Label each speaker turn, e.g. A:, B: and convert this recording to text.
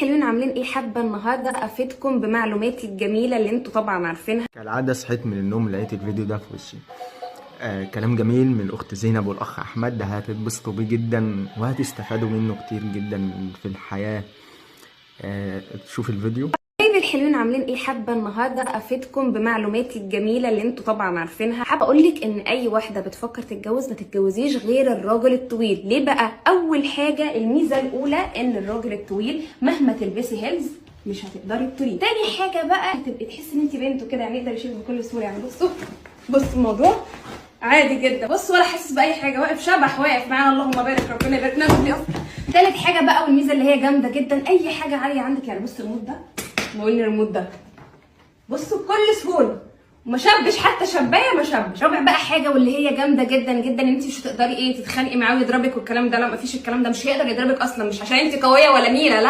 A: الحلوين عاملين ايه؟ حابه النهارده افيدكم بمعلوماتي الجميله اللي انتوا طبعا عارفينها.
B: كالعادة صحيت من النوم لقيت الفيديو ده في وشي. كلام جميل من الأخت زينب والأخ أحمد، ده هتتبسطوا بيه جدا وهتستفادوا منه كتير جدا في الحياة. تشوف الفيديو.
A: حبايبي الحلوين عاملين ايه؟ حابه النهارده افيدكم بمعلوماتي الجميله اللي انتوا طبعا عارفينها. حابه اقولك ان اي واحده بتفكر تتجوز ما تتجوزيش غير الراجل الطويل. ليه بقى؟ اول حاجه الميزه الاولى ان الراجل الطويل مهما تلبسي هيلز مش هتقدري تطولي. تاني حاجه بقى هتبقي تحسي ان انت بنت وكده، يعني يقدر يشيلك بكل سهوله. يعني بصوا الموضوع عادي جدا، بص ولا حاسس باي حاجه، واقف شبح واقف معانا، اللهم بارك ربنا يبارك لنا في اصلا. تالت حاجه بقى والميزه اللي هي جامده جدا، اي حاجه عاليه عندك، يعني بص الريموت ده، بقول لي الريموت ده بصوا بكل سهوله ما شبش، حتى شبايه ما شبش. رابع بقى حاجه واللي هي جامده جدا جدا، ان انت مش هتقدري تتخانقي معاه ويضربك والكلام ده، لا مفيش الكلام ده، مش هيقدر يضربك اصلا، مش عشان انت قويه ولا ميره، لا.